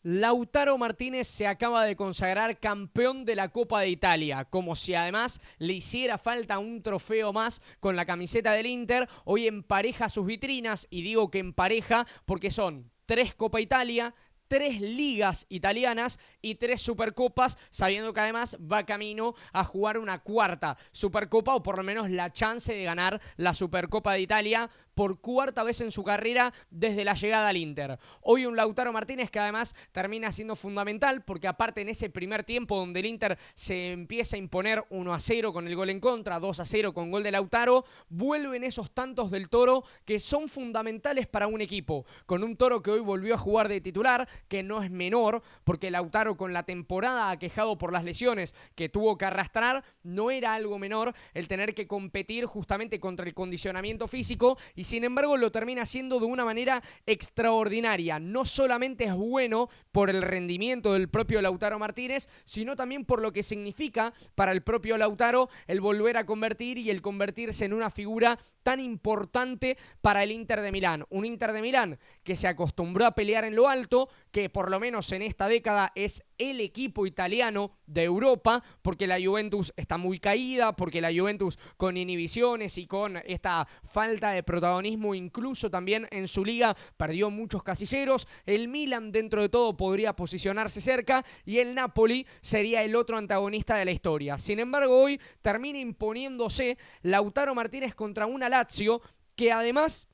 Lautaro Martínez se acaba de consagrar campeón de la Copa de Italia, como si además le hiciera falta un trofeo más con la camiseta del Inter. Hoy empareja sus vitrinas, y digo que empareja porque son 3 Copa Italia, 3 ligas italianas y 3 Supercopas, sabiendo que además va camino a jugar una 4ª Supercopa, o por lo menos la chance de ganar la Supercopa de Italia por 4ª vez en su carrera desde la llegada al Inter. Hoy un Lautaro Martínez que además termina siendo fundamental, porque aparte en ese primer tiempo donde el Inter se empieza a imponer 1-0 con el gol en contra, 2-0 con gol de Lautaro, vuelven esos tantos del Toro que son fundamentales para un equipo, con un Toro que hoy volvió a jugar de titular, que no es menor, porque Lautaro, con la temporada aquejado por las lesiones que tuvo que arrastrar, no era algo menor el tener que competir justamente contra el condicionamiento físico, y sin embargo lo termina haciendo de una manera extraordinaria. No solamente es bueno por el rendimiento del propio Lautaro Martínez, sino también por lo que significa para el propio Lautaro el volver a convertir y el convertirse en una figura tan importante para el Inter de Milán. Un Inter de Milán que se acostumbró a pelear en lo alto, que por lo menos en esta década es el equipo italiano de Europa, porque la Juventus está muy caída, porque la Juventus con inhibiciones y con esta falta de protagonismo incluso también en su liga perdió muchos casilleros. El Milan dentro de todo podría posicionarse cerca y el Napoli sería el otro antagonista de la historia. Sin embargo, hoy termina imponiéndose Lautaro Martínez contra una Lazio que además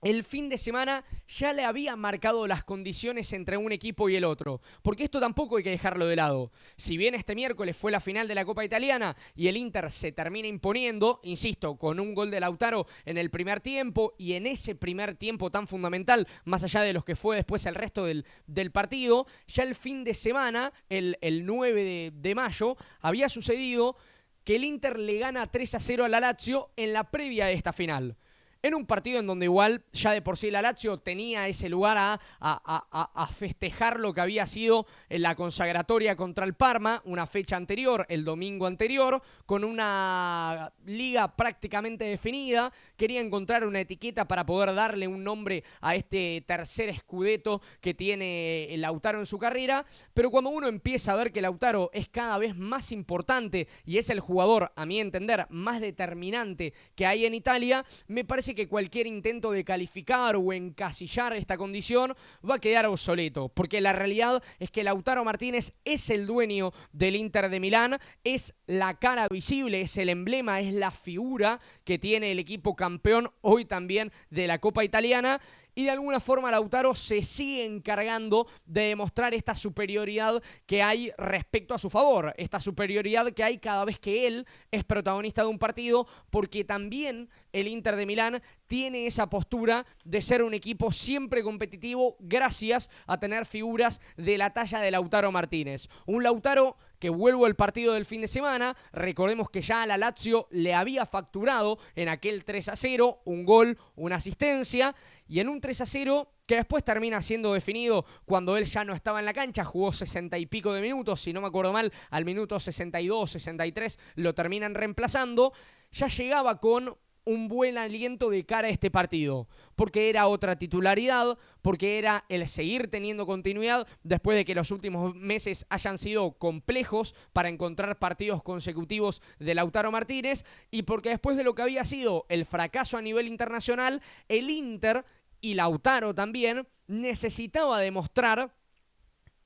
el fin de semana ya le había marcado las condiciones entre un equipo y el otro, porque esto tampoco hay que dejarlo de lado. Si bien este miércoles fue la final de la Copa Italiana y el Inter se termina imponiendo, insisto, con un gol de Lautaro en el primer tiempo, y en ese primer tiempo tan fundamental, más allá de los que fue después el resto del partido, ya el fin de semana, el 9 de mayo, había sucedido que el Inter le gana 3-0 a la Lazio en la previa de esta final. En un partido en donde igual ya de por sí la Lazio tenía ese lugar a festejar lo que había sido en la consagratoria contra el Parma, una fecha anterior, el domingo anterior, con una liga prácticamente definida. Quería encontrar una etiqueta para poder darle un nombre a este tercer scudetto que tiene Lautaro en su carrera, pero cuando uno empieza a ver que Lautaro es cada vez más importante y es el jugador, a mi entender, más determinante que hay en Italia, me parece que cualquier intento de calificar o encasillar esta condición va a quedar obsoleto, porque la realidad es que Lautaro Martínez es el dueño del Inter de Milán, es la cara visible, es el emblema, es la figura que tiene el equipo campeón hoy también de la Copa Italiana. Y de alguna forma Lautaro se sigue encargando de demostrar esta superioridad que hay respecto a su favor, esta superioridad que hay cada vez que él es protagonista de un partido, porque también el Inter de Milán tiene esa postura de ser un equipo siempre competitivo gracias a tener figuras de la talla de Lautaro Martínez. Un Lautaro que, vuelvo al partido del fin de semana, recordemos que ya a la Lazio le había facturado en aquel 3-0 un gol, una asistencia, y en un 3-0 que después termina siendo definido cuando él ya no estaba en la cancha, jugó 60 y pico de minutos, si no me acuerdo mal, al minuto 62, 63 lo terminan reemplazando, ya llegaba con un buen aliento de cara a este partido, porque era otra titularidad, porque era el seguir teniendo continuidad después de que los últimos meses hayan sido complejos para encontrar partidos consecutivos de Lautaro Martínez, y porque después de lo que había sido el fracaso a nivel internacional, el Inter y Lautaro también necesitaba demostrar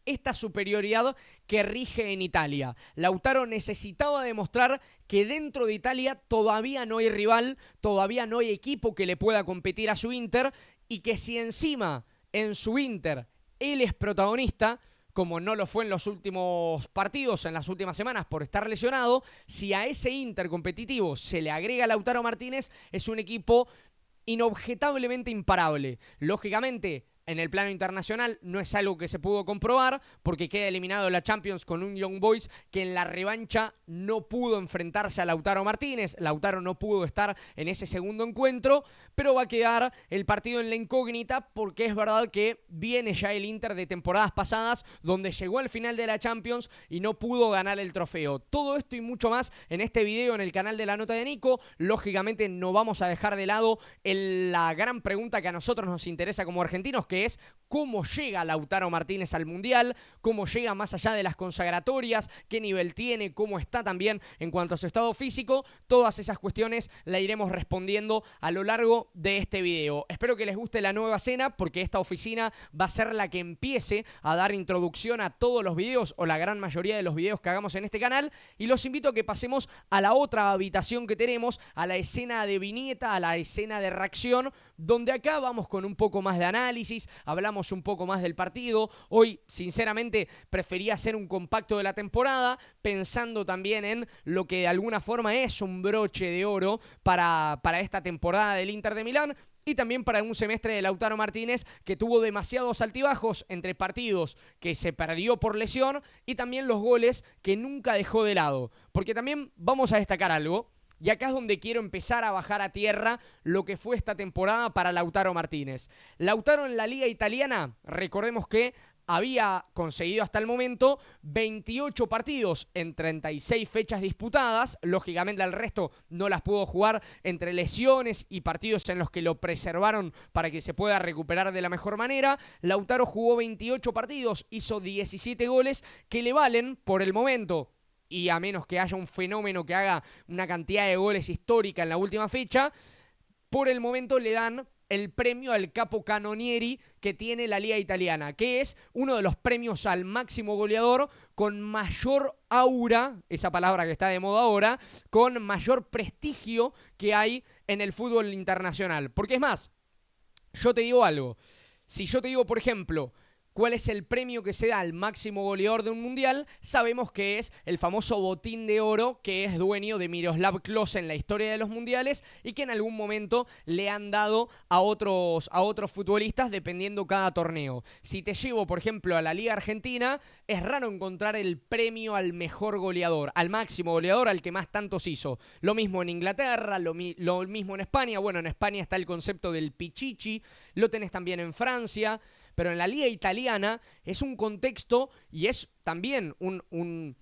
esta superioridad que rige en Italia. Lautaro necesitaba demostrar que dentro de Italia todavía no hay rival, todavía no hay equipo que le pueda competir a su Inter, y que si encima en su Inter él es protagonista, como no lo fue en los últimos partidos, en las últimas semanas por estar lesionado, si a ese Inter competitivo se le agrega Lautaro Martínez, es un equipo inobjetablemente imparable. Lógicamente, en el plano internacional no es algo que se pudo comprobar, porque queda eliminado de la Champions con un Young Boys que en la revancha no pudo enfrentarse a Lautaro Martínez. Lautaro no pudo estar en ese segundo encuentro, pero va a quedar el partido en la incógnita, porque es verdad que viene ya el Inter de temporadas pasadas, donde llegó al final de la Champions y no pudo ganar el trofeo. Todo esto y mucho más en este video en el canal de La Nota de Nico. Lógicamente no vamos a dejar de lado la gran pregunta que a nosotros nos interesa como argentinos, que que es cómo llega Lautaro Martínez al Mundial, cómo llega más allá de las consagratorias, qué nivel tiene, cómo está también en cuanto a su estado físico. Todas esas cuestiones la iremos respondiendo a lo largo de este video. Espero que les guste la nueva cena, porque esta oficina va a ser la que empiece a dar introducción a todos los videos, o la gran mayoría de los videos que hagamos en este canal, y los invito a que pasemos a la otra habitación que tenemos, a la escena de viñeta, a la escena de reacción, donde acá vamos con un poco más de análisis, hablamos un poco más del partido. Hoy, sinceramente, prefería hacer un compacto de la temporada, pensando también en lo que de alguna forma es un broche de oro para esta temporada del Inter de Milán, y también para un semestre de Lautaro Martínez que tuvo demasiados altibajos entre partidos que se perdió por lesión y también los goles que nunca dejó de lado. Porque también vamos a destacar algo, y acá es donde quiero empezar a bajar a tierra lo que fue esta temporada para Lautaro Martínez. Lautaro en la Liga Italiana, recordemos que había conseguido hasta el momento 28 partidos en 36 fechas disputadas. Lógicamente el resto no las pudo jugar entre lesiones y partidos en los que lo preservaron para que se pueda recuperar de la mejor manera. Lautaro jugó 28 partidos, hizo 17 goles que le valen por el momento, y a menos que haya un fenómeno que haga una cantidad de goles histórica en la última fecha, por el momento le dan el premio al Capo Cannonieri que tiene la Liga Italiana, que es uno de los premios al máximo goleador con mayor aura, esa palabra que está de moda ahora, con mayor prestigio que hay en el fútbol internacional. Porque es más, yo te digo algo, si yo te digo, por ejemplo, ¿cuál es el premio que se da al máximo goleador de un mundial? Sabemos que es el famoso botín de oro, que es dueño de Miroslav Klose en la historia de los mundiales y que en algún momento le han dado a otros futbolistas dependiendo cada torneo. Si te llevo, por ejemplo, a la Liga Argentina, es raro encontrar el premio al mejor goleador, al máximo goleador, al que más tantos hizo. Lo mismo en Inglaterra, lo mismo en España. Bueno, en España está el concepto del Pichichi, lo tenés también en Francia. Pero en la Liga Italiana es un contexto y es también un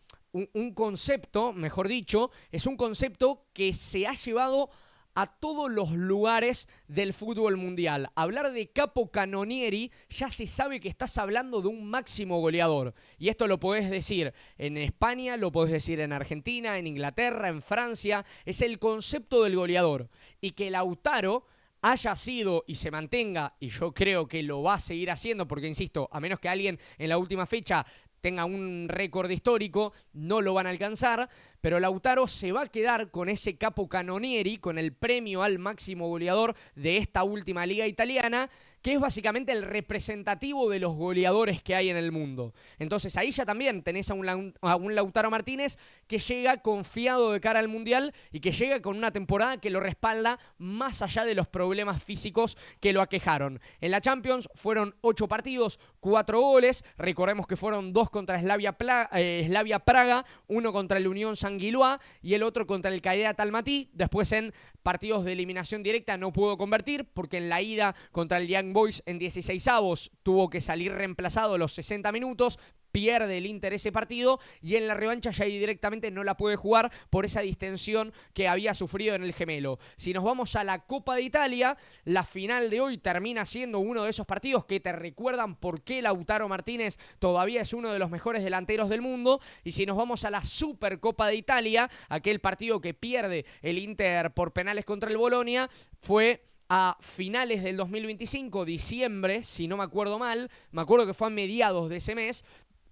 concepto, mejor dicho, es un concepto que se ha llevado a todos los lugares del fútbol mundial. Hablar de Capo Cannonieri ya se sabe que estás hablando de un máximo goleador. Y esto lo podés decir en España, lo podés decir en Argentina, en Inglaterra, en Francia. Es el concepto del goleador. Y que Lautaro haya sido y se mantenga, y yo creo que lo va a seguir haciendo, porque insisto, a menos que alguien en la última fecha tenga un récord histórico, no lo van a alcanzar, pero Lautaro se va a quedar con ese Capo Cannonieri, con el premio al máximo goleador de esta última liga italiana, que es básicamente el representativo de los goleadores que hay en el mundo. Entonces ahí ya también tenés a un Lautaro Martínez que llega confiado de cara al Mundial y que llega con una temporada que lo respalda más allá de los problemas físicos que lo aquejaron. En la Champions fueron 8 partidos, 4 goles. Recordemos que fueron 2 contra Slavia Praga, 1 contra el Unión Saint-Gilloise y el otro contra el Cagliari Almaty. Después en partidos de eliminación directa no pudo convertir porque en la ida contra el Young Boys en 16avos tuvo que salir reemplazado a los 60 minutos, pierde el Inter ese partido y en la revancha ya directamente no la puede jugar por esa distensión que había sufrido en el gemelo. Si nos vamos a la Copa de Italia, la final de hoy termina siendo uno de esos partidos que te recuerdan por qué Lautaro Martínez todavía es uno de los mejores delanteros del mundo. Y si nos vamos a la Supercopa de Italia, aquel partido que pierde el Inter por penales contra el Bolonia, fue a finales del 2025, diciembre, si no me acuerdo mal, me acuerdo que fue a mediados de ese mes.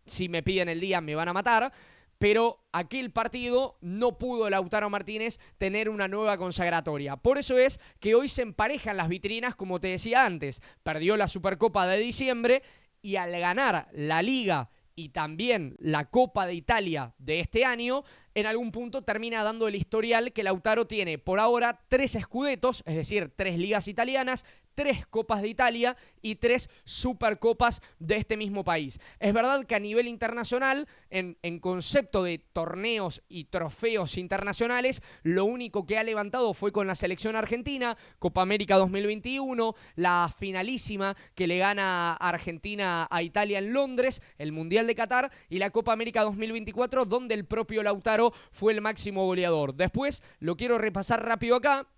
Si me piden el día me van a matar, pero aquel partido no pudo Lautaro Martínez tener una nueva consagratoria. Por eso es que hoy se emparejan las vitrinas, como te decía antes. Perdió la Supercopa de diciembre y al ganar la Liga y también la Copa de Italia de este año, en algún punto termina dando el historial que Lautaro tiene por ahora 3 Scudettos, es decir, 3 ligas italianas, 3 Copas de Italia y 3 Supercopas de este mismo país. Es verdad que a nivel internacional, en concepto de torneos y trofeos internacionales, lo único que ha levantado fue con la selección argentina, Copa América 2021, la finalísima que le gana a Argentina a Italia en Londres, el Mundial de Qatar y la Copa América 2024, donde el propio Lautaro fue el máximo goleador. Después, lo quiero repasar rápido acá.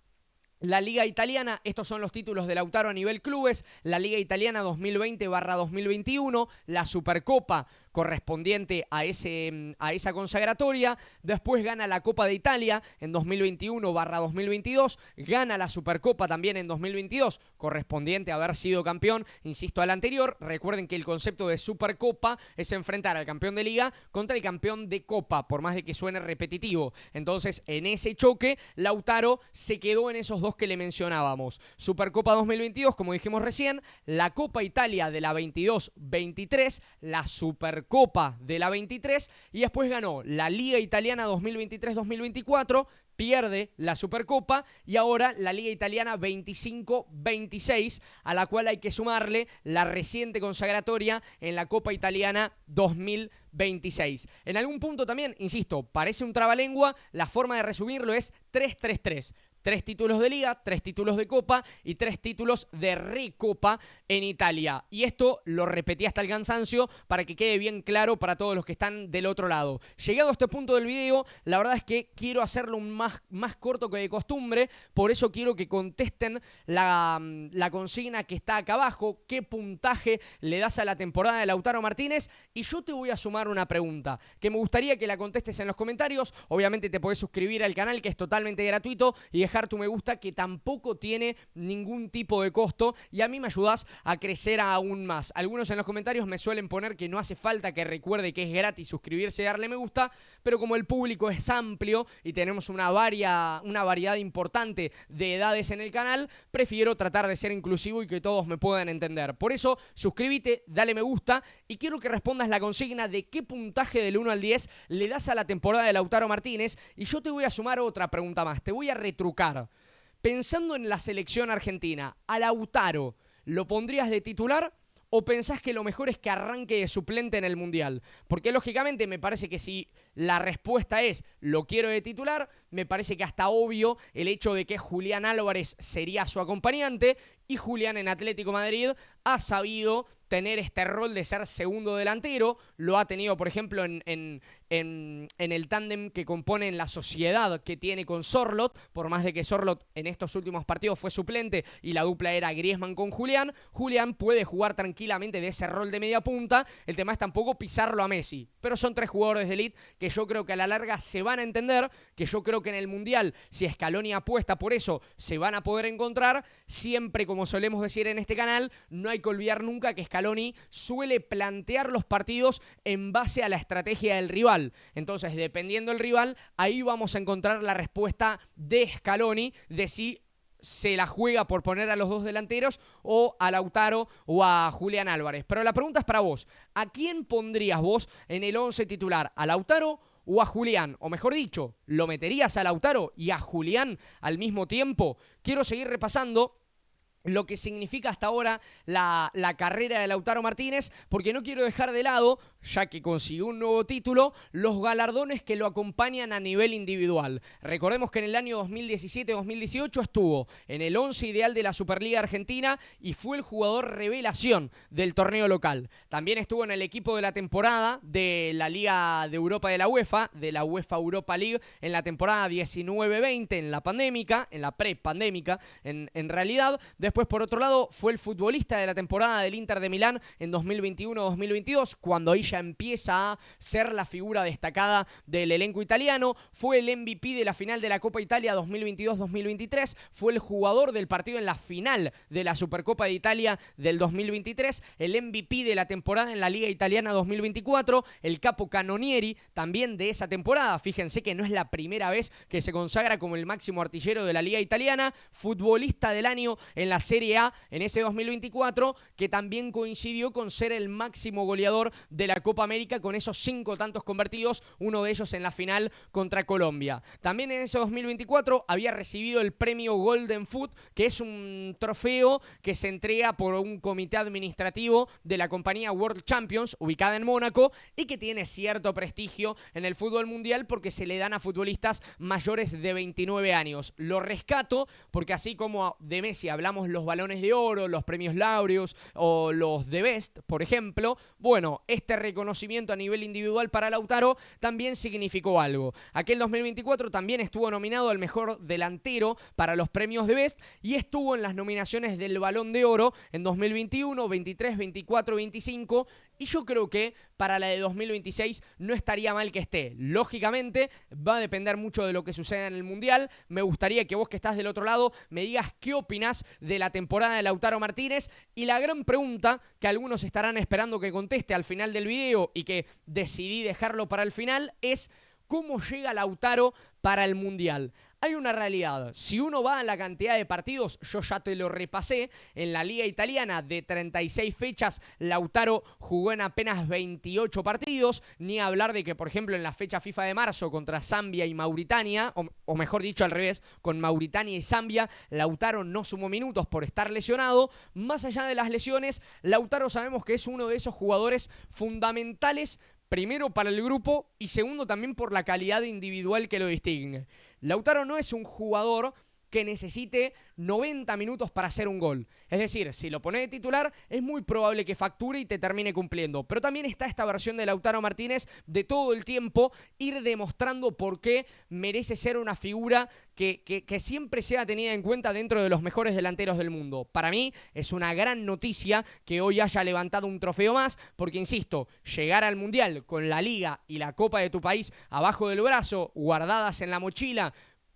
La Liga Italiana, estos son los títulos de Lautaro a nivel clubes, la Liga Italiana 2020/2021, la Supercopa correspondiente a esa consagratoria, después gana la Copa de Italia en 2021/2022, gana la Supercopa también en 2022, correspondiente a haber sido campeón, insisto, al anterior. Recuerden que el concepto de Supercopa es enfrentar al campeón de Liga contra el campeón de Copa, por más de que suene repetitivo. Entonces, en ese choque, Lautaro se quedó en esos dos que le mencionábamos. Supercopa 2022, como dijimos recién, la Copa Italia de la 22-23, la Supercopa de la 23 y después ganó la Liga Italiana 2023-2024, pierde la Supercopa y ahora la Liga Italiana 25-26, a la cual hay que sumarle la reciente consagratoria en la Copa Italiana 2026. En algún punto también, insisto, parece un trabalengua, la forma de resumirlo es 3-3-3. 3 títulos de Liga, 3 títulos de Copa y 3 títulos de Recopa en Italia. Y esto lo repetí hasta el cansancio para que quede bien claro para todos los que están del otro lado. Llegado a este punto del video, la verdad es que quiero hacerlo más corto que de costumbre, por eso quiero que contesten la consigna que está acá abajo, qué puntaje le das a la temporada de Lautaro Martínez, y yo te voy a sumar una pregunta, que me gustaría que la contestes en los comentarios. Obviamente te podés suscribir al canal, que es totalmente gratuito, y dejar tu me gusta, que tampoco tiene ningún tipo de costo, y a mí me ayudás a crecer aún más. Algunos en los comentarios me suelen poner que no hace falta que recuerde que es gratis suscribirse y darle me gusta, pero como el público es amplio y tenemos una variedad importante de edades en el canal, prefiero tratar de ser inclusivo y que todos me puedan entender. Por eso, suscríbete, dale me gusta, y quiero que respondas la consigna de qué puntaje del 1 al 10 le das a la temporada de Lautaro Martínez, y yo te voy a sumar otra pregunta más, te voy a retrucar. Pensando en la selección argentina, ¿a Lautaro lo pondrías de titular o pensás que lo mejor es que arranque de suplente en el Mundial? Porque lógicamente me parece que si la respuesta es lo quiero de titular, me parece que hasta obvio el hecho de que Julián Álvarez sería su acompañante, y Julián en Atlético Madrid ha sabido tener este rol de ser segundo delantero. Lo ha tenido, por ejemplo, en el tándem que compone en la sociedad que tiene con Sorloth, por más de que Sorloth en estos últimos partidos fue suplente y la dupla era Griezmann con Julián. Julián puede jugar tranquilamente de ese rol de media punta, el tema es tampoco pisarlo a Messi, pero son 3 jugadores de elite que yo creo que a la larga se van a entender, que yo creo que en el Mundial, si Scaloni apuesta por eso, se van a poder encontrar. Siempre, como solemos decir en este canal, no hay que olvidar nunca que Scaloni suele plantear los partidos en base a la estrategia del rival. Entonces, dependiendo del rival, ahí vamos a encontrar la respuesta de Scaloni de si se la juega por poner a los 2 delanteros o a Lautaro o a Julián Álvarez. Pero la pregunta es para vos. ¿A quién pondrías vos en el 11 titular? ¿A Lautaro o a Julián? O mejor dicho, ¿lo meterías a Lautaro y a Julián al mismo tiempo? Quiero seguir repasando lo que significa hasta ahora la carrera de Lautaro Martínez, porque no quiero dejar de lado, ya que consiguió un nuevo título, los galardones que lo acompañan a nivel individual. Recordemos que en el año 2017-2018 estuvo en el 11 ideal de la Superliga Argentina y fue el jugador revelación del torneo local. También estuvo en el equipo de la temporada de la Liga de Europa de la UEFA Europa League, en la temporada 19-20, en la pandémica, en la prepandémica, en realidad. Después, por otro lado, fue el futbolista de la temporada del Inter de Milán en 2021-2022, cuando ahí ya empieza a ser la figura destacada del elenco italiano. Fue el MVP de la final de la Copa Italia 2022-2023, fue el jugador del partido en la final de la Supercopa de Italia del 2023, el MVP de la temporada en la Liga Italiana 2024, el capo Canonieri también de esa temporada. Fíjense que no es la primera vez que se consagra como el máximo artillero de la Liga Italiana, futbolista del año en la Serie A en ese 2024, que también coincidió con ser el máximo goleador de la Copa América con esos 5 tantos convertidos, uno de ellos en la final contra Colombia. También en ese 2024 había recibido el premio Golden Foot, que es un trofeo que se entrega por un comité administrativo de la compañía World Champions, ubicada en Mónaco, y que tiene cierto prestigio en el fútbol mundial porque se le dan a futbolistas mayores de 29 años. Lo rescato porque así como de Messi hablamos los Balones de Oro, los Premios Laureus o los The Best, por ejemplo, bueno, este reconocimiento a nivel individual para Lautaro también significó algo. Aquel 2024 también estuvo nominado al mejor delantero para los Premios The Best y estuvo en las nominaciones del Balón de Oro en 2021, 23, 24, 25 y yo creo que para la de 2026 no estaría mal que esté. Lógicamente va a depender mucho de lo que suceda en el Mundial. Me gustaría que vos que estás del otro lado me digas qué opinás de la temporada de Lautaro Martínez y la gran pregunta que algunos estarán esperando que conteste al final del video y que decidí dejarlo para el final es ¿cómo llega Lautaro para el Mundial? Hay una realidad, si uno va a la cantidad de partidos, yo ya te lo repasé, en la Liga Italiana de 36 fechas, Lautaro jugó en apenas 28 partidos, ni hablar de que, por ejemplo, en la fecha FIFA de marzo contra Zambia y Mauritania, o mejor dicho al revés, con Mauritania y Zambia, Lautaro no sumó minutos por estar lesionado. Más allá de las lesiones, Lautaro sabemos que es uno de esos jugadores fundamentales, primero para el grupo y segundo también por la calidad individual que lo distingue. Lautaro no es un jugador que necesite 90 minutos para hacer un gol. Es decir, si lo pone de titular, es muy probable que facture y te termine cumpliendo. Pero también está esta versión de Lautaro Martínez de todo el tiempo ir demostrando por qué merece ser una figura que siempre sea tenida en cuenta dentro de los mejores delanteros del mundo. Para mí es una gran noticia que hoy haya levantado un trofeo más, porque insisto, llegar al Mundial con la Liga y la Copa de tu país abajo del brazo, guardadas en la mochila,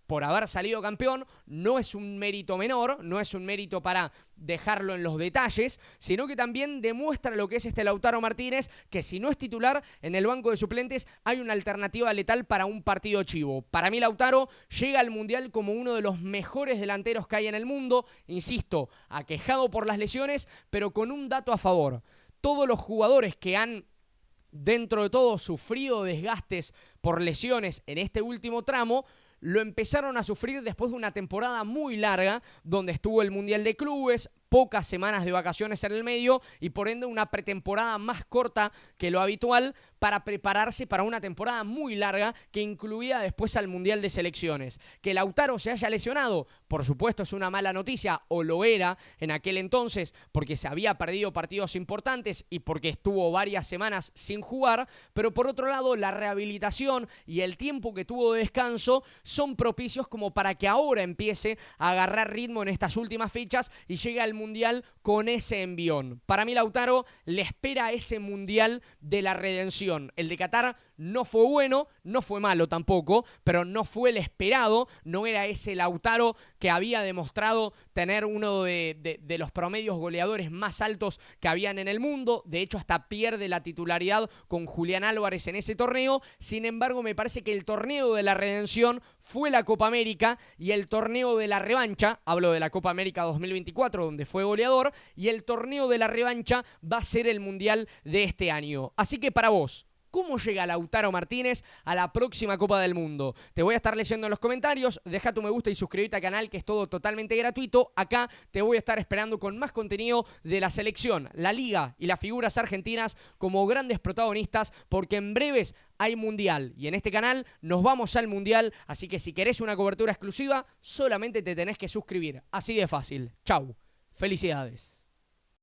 por haber salido campeón, no es un mérito menor, no es un mérito para dejarlo en los detalles, sino que también demuestra lo que es este Lautaro Martínez, que si no es titular, en el banco de suplentes hay una alternativa letal para un partido chivo. Para mí Lautaro llega al Mundial como uno de los mejores delanteros que hay en el mundo, insisto, aquejado por las lesiones, pero con un dato a favor. Todos los jugadores que han dentro de todo sufrido desgastes por lesiones en este último tramo, lo empezaron a sufrir después de una temporada muy larga, donde estuvo el Mundial de Clubes, pocas semanas de vacaciones en el medio y por ende una pretemporada más corta que lo habitual para prepararse para una temporada muy larga que incluía después al Mundial de Selecciones. Que Lautaro se haya lesionado, por supuesto es una mala noticia, o lo era en aquel entonces porque se había perdido partidos importantes y porque estuvo varias semanas sin jugar, pero por otro lado la rehabilitación y el tiempo que tuvo de descanso son propicios como para que ahora empiece a agarrar ritmo en estas últimas fechas y llegue al Mundial con ese envión. Para mí Lautaro le espera ese Mundial de la redención. El de Qatar no fue bueno, no fue malo tampoco, pero no fue el esperado, no era ese Lautaro que había demostrado tener uno de los promedios goleadores más altos que habían en el mundo. De hecho, hasta pierde la titularidad con Julián Álvarez en ese torneo. Sin embargo, me parece que el torneo de la redención fue la Copa América y el torneo de la revancha, hablo de la Copa América 2024, donde fue goleador, y el torneo de la revancha va a ser el Mundial de este año. Así que para vos, ¿cómo llega Lautaro Martínez a la próxima Copa del Mundo? Te voy a estar leyendo en los comentarios, deja tu me gusta y suscríbete al canal que es todo totalmente gratuito. Acá te voy a estar esperando con más contenido de la selección, la liga y las figuras argentinas como grandes protagonistas porque en breves hay Mundial y en este canal nos vamos al Mundial, así que si querés una cobertura exclusiva solamente te tenés que suscribir, así de fácil. Chau, felicidades.